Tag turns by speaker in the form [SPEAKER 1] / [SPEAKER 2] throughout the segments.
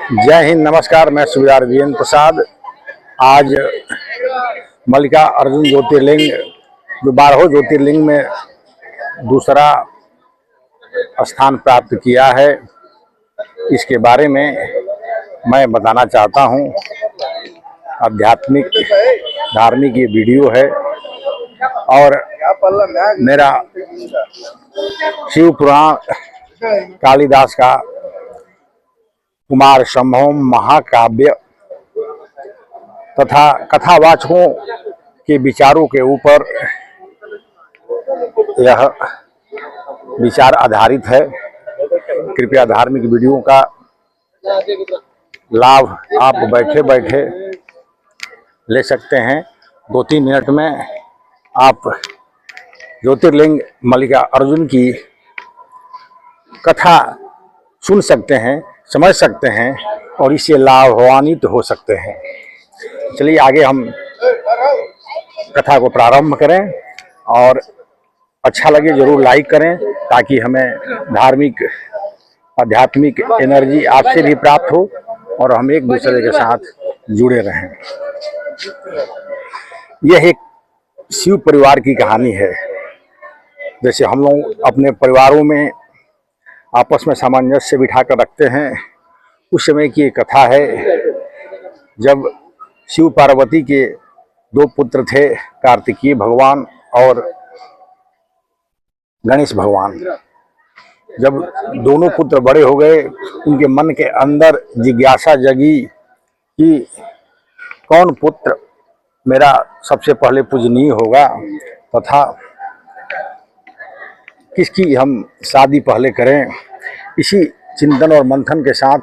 [SPEAKER 1] जय हिंद, नमस्कार। मैं सूबेदार वीरेंद्र प्रसाद। आज मल्लिका अर्जुन ज्योतिर्लिंग जो 12 ज्योतिर्लिंग में दूसरा स्थान प्राप्त किया है, इसके बारे में मैं बताना चाहता हूं। आध्यात्मिक धार्मिक ये वीडियो है और मेरा शिव पुराण कालिदास का कुमार संभवम महाकाव्य तथा कथावाचकों के विचारों के ऊपर यह विचार आधारित है। कृपया धार्मिक वीडियो का लाभ आप बैठे बैठे ले सकते हैं। 2-3 मिनट में आप ज्योतिर्लिंग मल्लिका अर्जुन की कथा सुन सकते हैं, समझ सकते हैं और इससे लाभान्वित हो सकते हैं। चलिए आगे हम कथा को प्रारंभ करें और अच्छा लगे जरूर लाइक करें, ताकि हमें धार्मिक आध्यात्मिक एनर्जी आपसे भी प्राप्त हो और हम एक दूसरे के साथ जुड़े रहें। यह एक शिव परिवार की कहानी है। जैसे हम लोग अपने परिवारों में आपस में सामंजस्य बिठाकर रखते हैं, उस समय की एक कथा है जब शिव पार्वती के 2 पुत्र थे, कार्तिकेय भगवान और गणेश भगवान। जब दोनों पुत्र बड़े हो गए, उनके मन के अंदर जिज्ञासा जगी कि कौन पुत्र मेरा सबसे पहले पूजनीय होगा तथा किसकी हम शादी पहले करें। इसी चिंतन और मंथन के साथ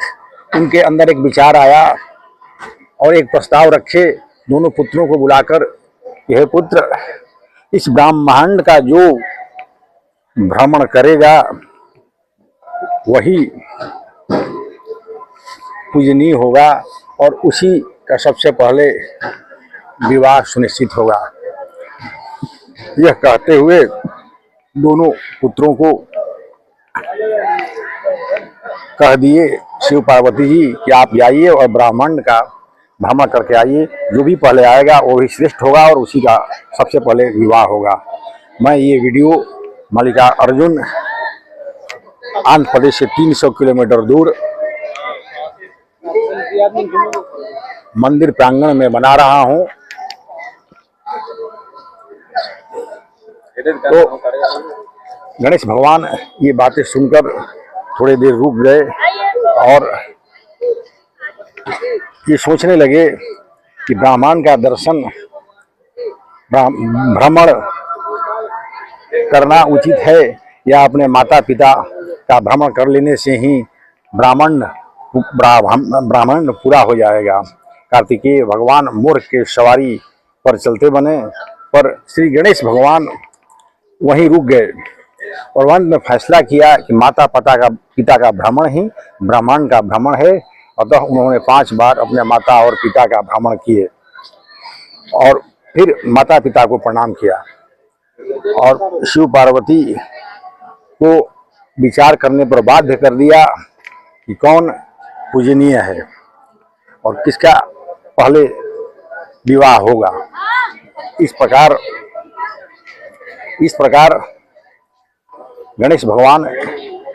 [SPEAKER 1] उनके अंदर एक विचार आया और एक प्रस्ताव रखे दोनों पुत्रों को बुलाकर, यह पुत्र, इस ब्रह्मांड का जो भ्रमण करेगा वही पूजनीय होगा और उसी का सबसे पहले विवाह सुनिश्चित होगा। यह कहते हुए दोनों पुत्रों को कह दिए शिव पार्वती जी कि आप जाइए और ब्रह्मांड का भ्रमण करके आइए, जो भी पहले आएगा वो भी श्रेष्ठ होगा और उसी का सबसे पहले विवाह होगा। मैं ये वीडियो मल्लिका अर्जुन आंध्र प्रदेश से 300 किलोमीटर दूर मंदिर प्रांगण में बना रहा हूँ। तो गणेश भगवान ये बातें सुनकर थोड़ी देर रुक गए और ये सोचने लगे कि ब्रह्मांड का दर्शन भ्रमण करना उचित है या अपने माता पिता का भ्रमण कर लेने से ही ब्राह्मण पूरा हो जाएगा। कार्तिकेय भगवान मोर के सवारी पर चलते बने, पर श्री गणेश भगवान वहीं रुक गए और अंत में फैसला किया कि माता पिता का भ्रमण ही ब्रह्मांड का भ्रमण है। अतः उन्होंने 5 बार अपने माता और पिता का भ्रमण किए और फिर माता पिता को प्रणाम किया और शिव पार्वती को विचार करने पर बाध्य कर दिया कि कौन पूजनीय है और किसका पहले विवाह होगा। इस प्रकार गणेश भगवान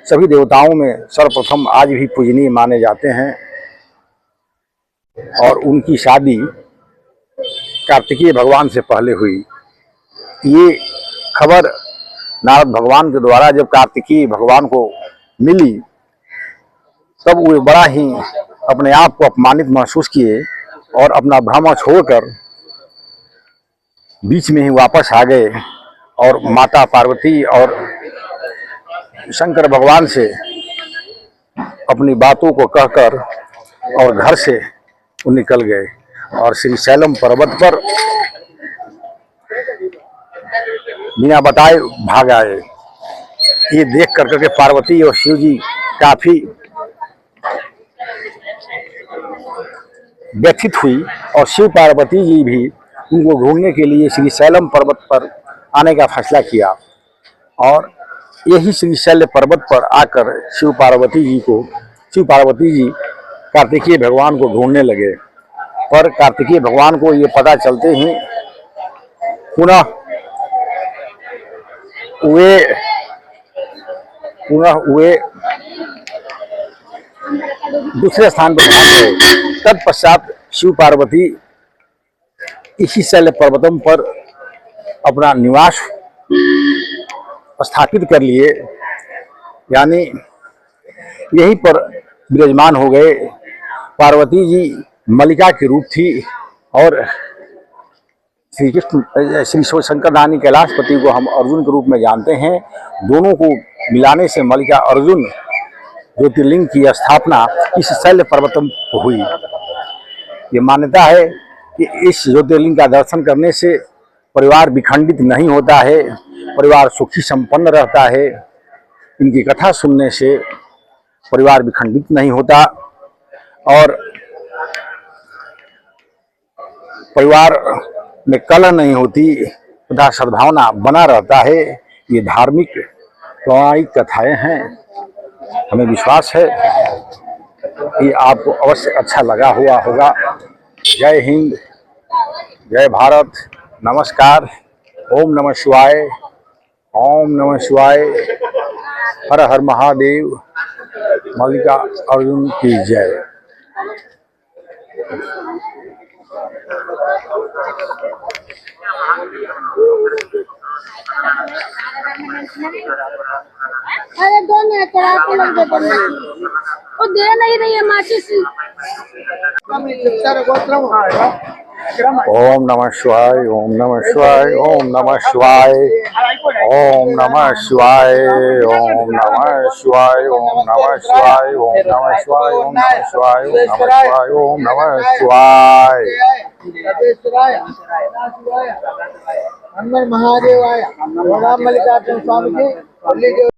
[SPEAKER 1] सभी देवताओं में सर्वप्रथम आज भी पूजनीय माने जाते हैं और उनकी शादी कार्तिकेय भगवान से पहले हुई। ये खबर नारद भगवान के द्वारा जब कार्तिकेय भगवान को मिली, तब वे बड़ा ही अपने आप को अपमानित महसूस किए और अपना भ्रम छोड़कर बीच में ही वापस आ गए और माता पार्वती और शंकर भगवान से अपनी बातों को कहकर और घर से वो निकल गए और श्री शैलम पर्वत पर बिना बताए भाग आए। ये देख करके पार्वती और शिव जी काफी व्यथित हुई और शिव पार्वती जी भी उनको ढूंढने के लिए श्री शैलम पर्वत पर आने का फैसला किया और यही श्री शैल पर्वत पर आकर शिव पार्वती जी कार्तिकेय भगवान को ढूंढने लगे, पर कार्तिकेय भगवान को ये पता चलते ही पुनः वे दूसरे स्थान पर भाग गए। तत्पश्चात शिव पार्वती इसी शैल पर्वतम पर अपना निवास स्थापित कर लिए, यानी यहीं पर विराजमान हो गए। पार्वती जी मल्लिका की रूप थी और श्री कृष्ण श्री शंकर दानी कैलाशपति को हम अर्जुन के रूप में जानते हैं। दोनों को मिलाने से मल्लिका अर्जुन ज्योतिर्लिंग की स्थापना इस शैल पर्वतम पर हुई। ये मान्यता है कि इस ज्योतिर्लिंग का दर्शन करने से परिवार विखंडित नहीं होता है, परिवार सुखी संपन्न रहता है। इनकी कथा सुनने से परिवार विखंडित नहीं होता और परिवार में कलह नहीं होती तथा सद्भावना बना रहता है। ये धार्मिक पौराणिक कथाएं हैं। हमें विश्वास है कि आपको अवश्य अच्छा लगा हुआ होगा। जय हिंद, जय भारत, नमस्कार। ओम नमः शिवाय, ओम नमः शिवाय, हर हर महादेव, मल्लिका अर्जुन की जय।
[SPEAKER 2] अरे दो मिनट आपको लग देते वो दे नहीं रही है माचिस।
[SPEAKER 1] ओम नमः शिवाय, ओम नमः शिवाय, ओम नमः शिवाय, ओम नमः शिवाय, ओम नमः शिवाय, ओम नमः शिवाय, ओम नमः शिवाय, ओम नमः शिवाय, ओम नमः शिवाय, ओम नमः शिवाय।
[SPEAKER 3] हनुमान महादेव आया, मल्लिकार्जुन स्वामी जी।